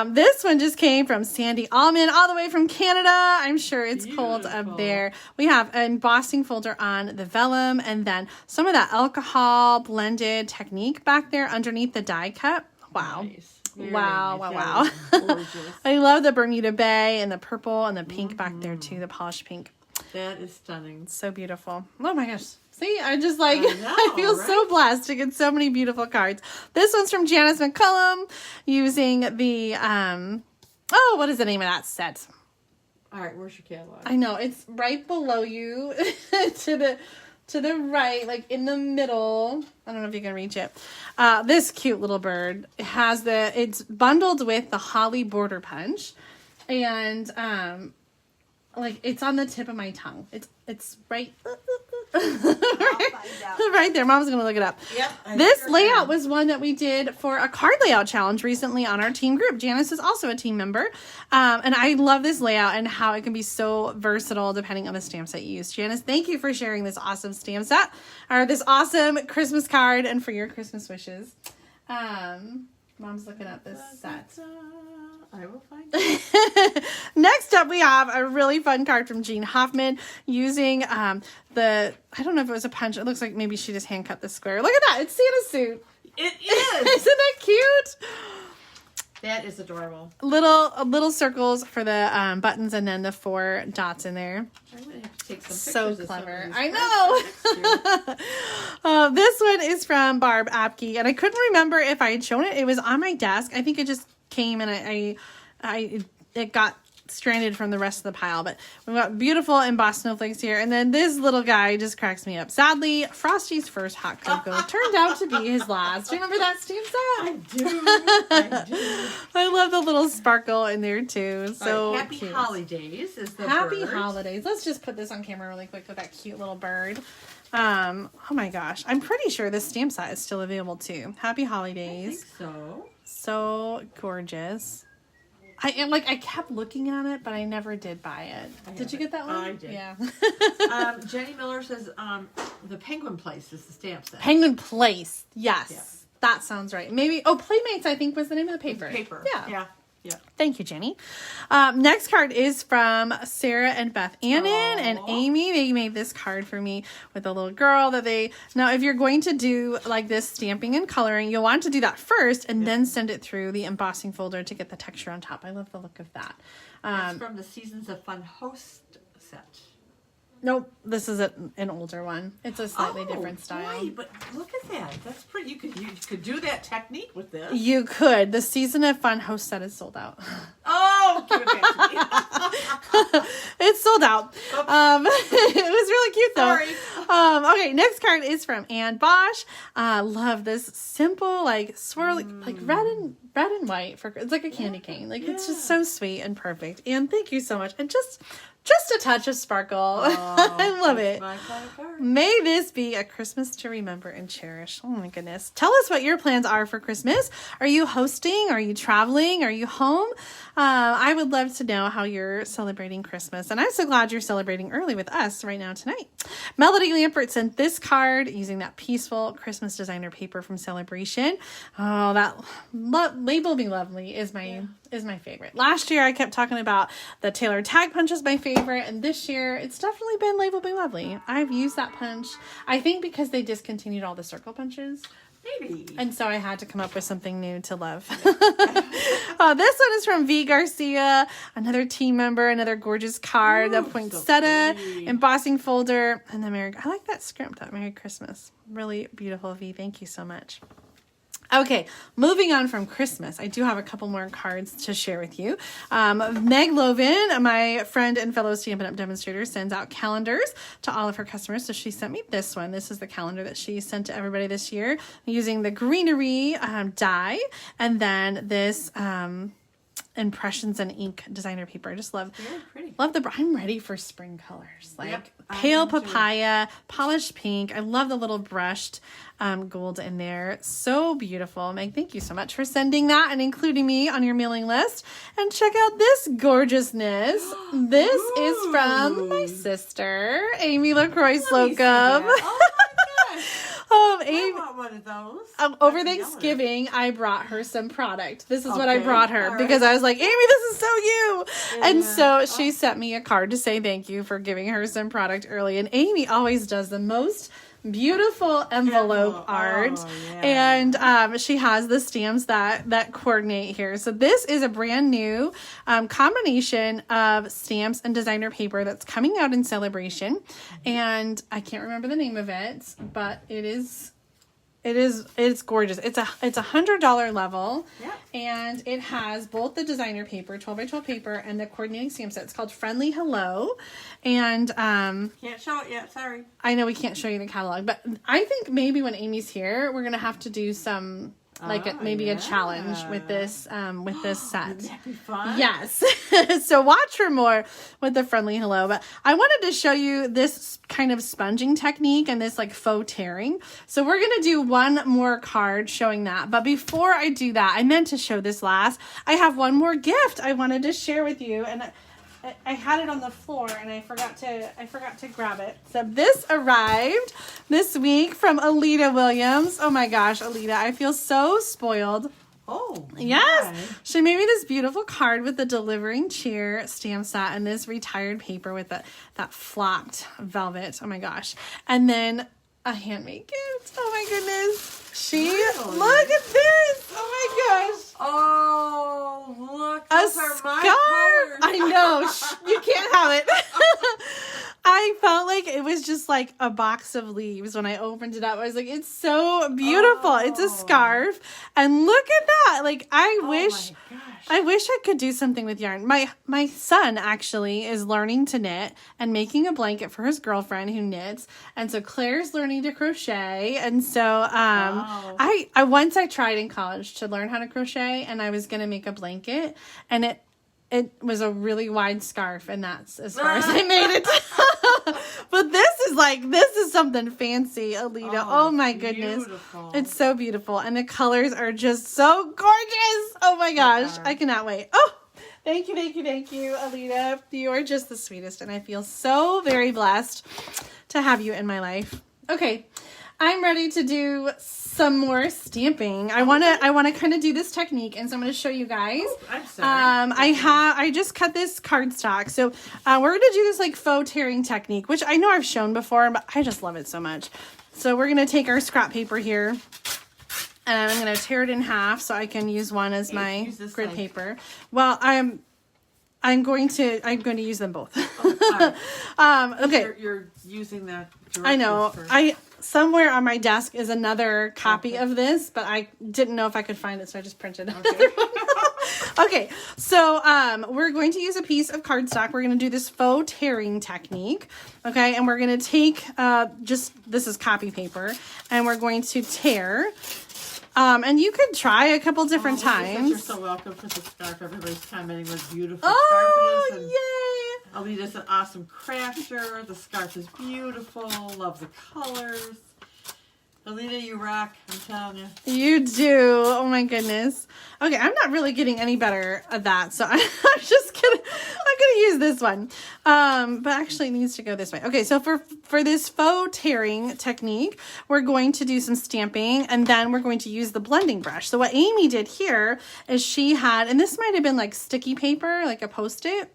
This one just came from Sandy Allman all the way from Canada. I'm sure it's cold up there. We have an embossing folder on the vellum and then some of that alcohol blended technique back there underneath the die cut. Wow.
Nice.
Wow.
Gorgeous.
I love the Bermuda Bay and the purple and the pink back there too, the polished pink.
That is stunning.
So beautiful. Oh my gosh. See, I just I feel so blessed to get so many beautiful cards. This one's from Janice McCullum using the, what is the name of that set?
All right, where's your catalog?
I know, it's right below you to the right, like in the middle. I don't know if you can reach it. This cute little bird has it's bundled with the holly border punch and, it's on the tip of my tongue. It's right, right there. Mom's gonna look it up.
Yep.
This layout was one that we did for a card layout challenge recently on our team group. Janice is also a team member, and I love this layout and how it can be so versatile depending on the stamp set you use. Janice, thank you for sharing this awesome stamp set or this awesome Christmas card and for your Christmas wishes. Mom's looking up this set.
I will find it.
Next up, we have a really fun card from Jean Hoffman using I don't know if it was a punch. It looks like maybe she just hand cut the square. Look at that. It's Santa's suit.
It is.
Isn't that cute?
That is adorable.
Little circles for the buttons and then the 4 dots in there.
I'm going to have to take some
So
pictures
clever.
of
I know. This one is from Barb Apke, and I couldn't remember if I had shown it. It was on my desk. I think it just came and it got stranded from the rest of the pile, but we've got beautiful embossed snowflakes here, and then this little guy just cracks me up. Sadly, Frosty's first hot cocoa turned out to be his last. Do you remember that stamp set?
I do.
I love the little sparkle in there too. So
happy
cute.
holidays is the
Happy
bird.
holidays. Let's just put this on camera really quick with that cute little bird. Oh my gosh, I'm pretty sure this stamp set is still available too. Happy holidays.
I think so.
So gorgeous. I kept looking at it, but I never did buy it. Did you get that one?
I did.
Yeah.
Jenny Miller says the Penguin Place is the stamp set.
Penguin Place. Yes.
Yeah.
That sounds right. Maybe Playmates I think was the name of the paper.
Yeah. Yeah.
Thank you, Jenny. Next card is from Sarah and Beth Annan and Amy. They made this card for me with a little girl that they... Now, if you're going to do like this stamping and coloring, you'll want to do that first and then send it through the embossing folder to get the texture on top. I love the look of that.
It's from the Seasons of Fun Host set.
Nope, this is an older one. It's a slightly different style.
Boy, but look at that. That's pretty. You could do that technique with this.
You could. The Season of Fun Host set is sold out.
Oh, give it back to me.
It's sold out. It was really cute though.
Sorry.
Okay, next card is from Anne Bosch. Love this simple, like swirly, like red and white. It's like a candy cane. Like it's just so sweet and perfect. And thank you so much. And just a touch of sparkle. I love it.
My kind of card.
May this be a Christmas to remember and cherish. Oh my goodness. Tell us what your plans are for Christmas. Are you hosting? Are you traveling? Are you home? I would love to know how you're celebrating Christmas. And I'm so glad you're celebrating early with us right now tonight. Melody Lampert sent this card using that peaceful Christmas designer paper from Sale-a-Bration. Oh, that Label Me Lovely is my favorite. Last year I kept talking about the Taylor Tag Punch is my favorite, and this year it's definitely been Label Me Lovely. I've used that punch, I think because they discontinued all the circle punches.
Maybe.
And so I had to come up with something new to love. This one is from V. Garcia, another team member, another gorgeous card, the poinsettia, embossing folder, and the I like that script, that Merry Christmas. Really beautiful, V. Thank you so much. Okay, moving on from Christmas, I do have a couple more cards to share with you. Meg Loven, my friend and fellow Stampin' Up! Demonstrator, sends out calendars to all of her customers. So she sent me this one. This is the calendar that she sent to everybody this year using the greenery die, and then this impressions and ink designer paper. I just love I'm ready for spring colors, like pale papaya, polished pink. I love the little brushed gold in there. So beautiful. Meg, thank you so much for sending that and including me on your mailing list. And check out this gorgeousness. This is from my sister, Amy LaCroix Slocum.
I want one of those.
Over Thanksgiving, I brought her some product. This is what I brought her because I was like, Amy, this is so you. Yeah. And so she sent me a card to say thank you for giving her some product early. And Amy always does the most beautiful envelope art. And she has the stamps that coordinate here. So this is a brand new combination of stamps and designer paper that's coming out in Sale-a-Bration. And I can't remember the name of it, but it's gorgeous. It's a $100 level, and it has both the designer paper, 12 by 12 paper, and the coordinating stamp set. It's called Friendly Hello, and
can't show it yet. Sorry.
I know we can't show you the catalog, but I think maybe when Amy's here, we're gonna have to do some maybe a challenge with this set.
That'd be fun.
Yes. So watch for more with the Friendly Hello. But I wanted to show you this kind of sponging technique and this like faux tearing. So we're going to do one more card showing that. But before I do that, I meant to show this last. I have one more gift I wanted to share with you, and I had it on the floor and I forgot to grab it. So this arrived this week from Alita Williams. Oh my gosh, Alita, I feel so spoiled.
Oh,
yes.
nice.
She made me this beautiful card with the delivering cheer stamp set and this retired paper with that flocked velvet. Oh my gosh. And then a handmade gift. Oh my goodness. Look at this. Oh my gosh.
Oh, look.
A
Those are my
scarf.
colors.
I know. You can't have it. I felt like it was just like a box of leaves when I opened it up. I was like, it's so beautiful. It's a scarf. And look at that. Like, I wish I could do something with yarn. My son actually is learning to knit and making a blanket for his girlfriend who knits. And so Claire's learning to crochet. And so I once I tried in college to learn how to crochet, and I was going to make a blanket, and it was a really wide scarf, and that's as far as I made it. But this is something fancy, Alita. Oh my goodness.
Beautiful.
It's so beautiful. And the colors are just so gorgeous. Oh my gosh. I cannot wait. Oh, thank you, Alita. You are just the sweetest, and I feel so very blessed to have you in my life. Okay. I'm ready to do some more stamping. I wanna kind of do this technique, and so I'm gonna show you guys.
Oh, I'm sorry.
I just cut this cardstock, so we're gonna do this like faux tearing technique, which I know I've shown before, but I just love it so much. So we're gonna take our scrap paper here, and I'm gonna tear it in half so I can use one as my grid paper. Well, I'm going to use them both. Okay.
You're using that.
I know. Somewhere on my desk is another copy of this, but I didn't know if I could find it, so I just printed it. Okay, so we're going to use a piece of cardstock. We're going to do this faux tearing technique, okay? And we're going to take this is copy paper, and we're going to tear. And you could try a couple different times.
You're so welcome for the scarf. Everybody's commenting what a beautiful
Oh,
scarf it is.
yay!
Alita's an awesome crafter. The scarf is beautiful. Love the colors. Alita, you rock. I'm telling you.
You do. Oh my goodness. Okay, I'm not really getting any better at that, so I'm just gonna use this one. But actually it needs to go this way. Okay, so for this faux tearing technique, we're going to do some stamping, and then we're going to use the blending brush. So what Amy did here is she had, and this might have been like sticky paper, like a Post-it.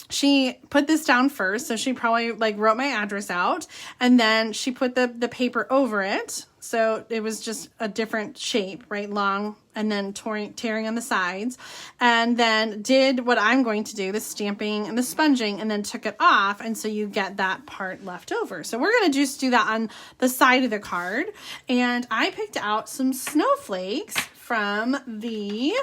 She put this down first, so she probably like wrote my address out, and then she put the paper over it, so it was just a different shape, right, long, and then tearing on the sides, and then did what I'm going to do, the stamping and the sponging, and then took it off, and so you get that part left over. So we're going to just do that on the side of the card, and I picked out some snowflakes from the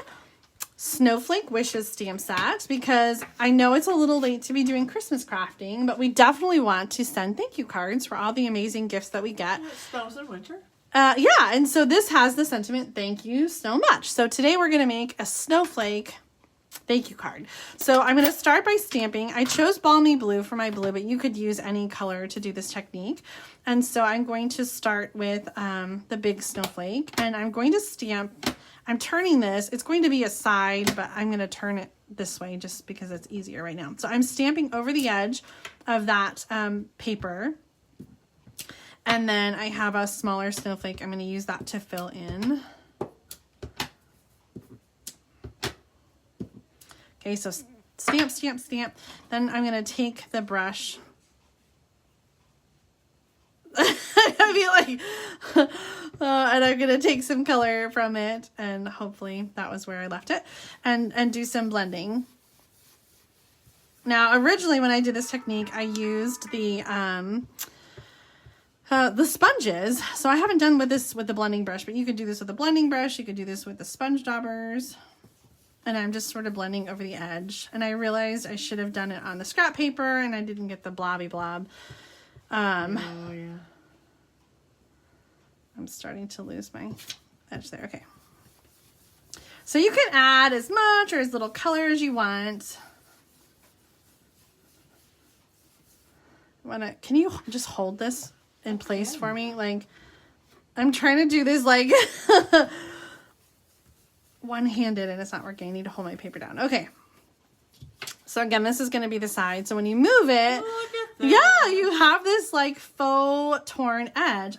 Snowflake Wishes stamp set, because I know it's a little late to be doing Christmas crafting, but we definitely want to send thank you cards for all the amazing gifts that we get.
It snows in winter.
Yeah, and so this has the sentiment, thank you so much. So today we're going to make a snowflake thank you card. So I'm going to start by stamping. I chose Balmy Blue for my blue, but you could use any color to do this technique. And so I'm going to start with the big snowflake, and I'm going to stamp. I'm turning this. It's going to be a side, but I'm going to turn it this way just because it's easier right now. So I'm stamping over the edge of that paper. And then I have a smaller snowflake. I'm going to use that to fill in. Okay, so stamp, stamp, stamp. Then I'm going to take the brush. I feel like, and I'm going to take some color from it, and hopefully that was where I left it, and do some blending. Now, originally when I did this technique, I used the sponges. So I haven't done with the blending brush, but you could do this with a blending brush. You could do this with the sponge daubers. And I'm just sort of blending over the edge. And I realized I should have done it on the scrap paper, and I didn't get the blobby blob. Oh, yeah. I'm starting to lose my edge there. Okay. So you can add as much or as little color as you want. Can you just hold this in place for me? Like, I'm trying to do this like one-handed, and it's not working. I need to hold my paper down. Okay. So again, this is going to be the side. So when you move it, yeah, you have this like faux torn edge.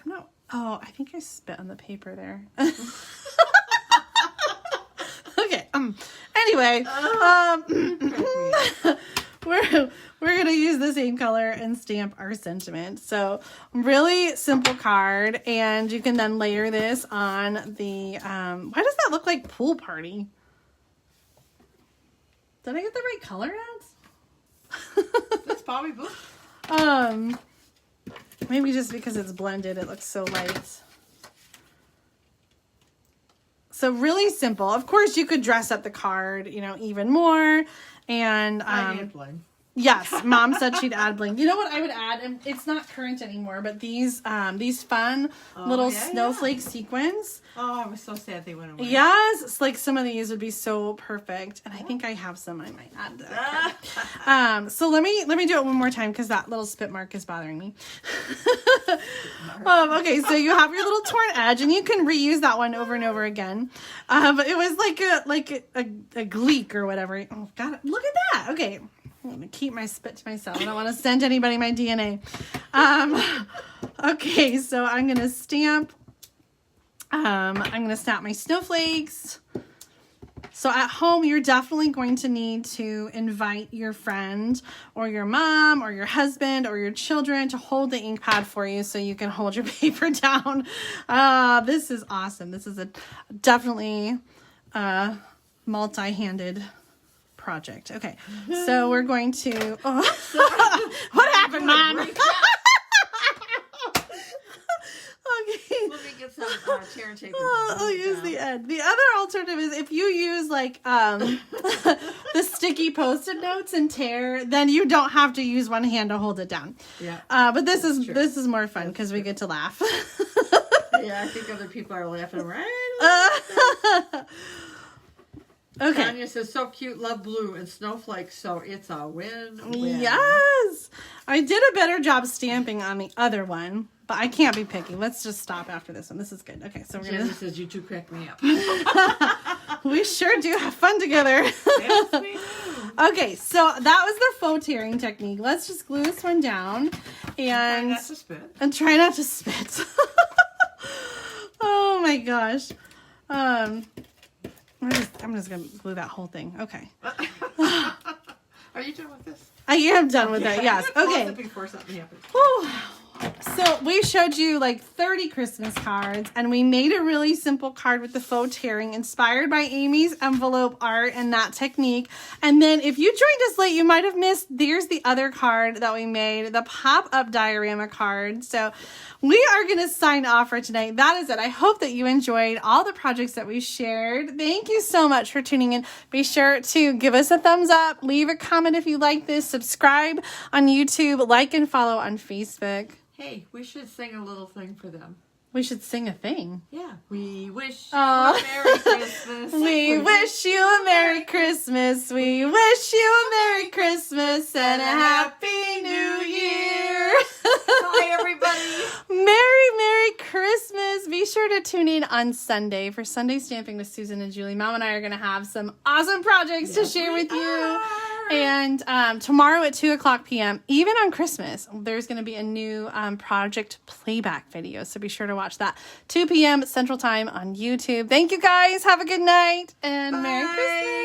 Oh, I think I spit on the paper there. Okay. Anyway, we're going to use the same color and stamp our sentiment. So really simple card, and you can then layer this on the, why does that look like pool party? Did I get the right color out?
That's Bobby Blue.
Maybe just because it's blended, it looks so light. So really simple. Of course, you could dress up the card, even more. And
I need bling.
Yes, Mom said she'd add bling. You know what I would add? And it's not current anymore, but these fun little snowflake sequins.
Oh, I was so sad they went away.
Yes, it's like some of these would be so perfect, and I think I have some I might add to that. So let me do it one more time because that little spit mark is bothering me. Okay, so you have your little torn edge, and you can reuse that one over and over again. But it was like a gleek or whatever. Oh God, look at that. Okay. I'm going to keep my spit to myself. I don't want to send anybody my DNA. Okay, so I'm going to stamp. I'm going to stamp my snowflakes. So at home, you're definitely going to need to invite your friend or your mom or your husband or your children to hold the ink pad for you so you can hold your paper down. This is awesome. This is a definitely multi-handed project. Okay, so we're going to... Oh. What happened, Mom? Okay.
Let me get some tear and tape.
I'll use the end. The other alternative is if you use like the sticky Post-it notes and tear, then you don't have to use one hand to hold it down.
Yeah.
But this is more fun because we get to laugh.
Yeah, I think other people are laughing right.
Okay.
Tanya says, so cute, love blue and snowflakes, so it's a win-win.
Yes. I did a better job stamping on the other one, but I can't be picky. Let's just stop after this one. This is good. Okay, so we're
Jenny
gonna...
says, you two crack me up.
We sure do have fun together.
Yes, we do.
Okay, so that was the faux tearing technique. Let's just glue this one down and try not to spit. Oh my gosh. I'm just gonna glue that whole thing. Okay.
Are you done with this?
I am done with that. Yes. Okay.
Before something happens.
Whew. So we showed you like 30 Christmas cards, and we made a really simple card with the faux tearing inspired by Amy's envelope art and that technique. And then if you joined us late, you might have missed, there's the other card that we made, the pop-up diorama card. So we are going to sign off for tonight. That is it. I hope that you enjoyed all the projects that we shared. Thank you so much for tuning in. Be sure to give us a thumbs up, leave a comment if you like this, subscribe on YouTube, like and follow on Facebook.
Hey, we should sing a little thing for them.
We should sing a thing.
Yeah. We wish you a Merry Christmas.
We wish you a Merry Christmas. We wish you a Merry Christmas and a Happy New Year.
Bye, everybody.
Merry Christmas. Be sure to tune in on Sunday for Sunday Stamping with Susan and Julie. Mom and I are going to have some awesome projects to share with you. And tomorrow at 2:00 p.m., even on Christmas, there's going to be a new project playback video. So be sure to watch that. 2 p.m. Central Time on YouTube. Thank you guys. Have a good night and Merry Christmas.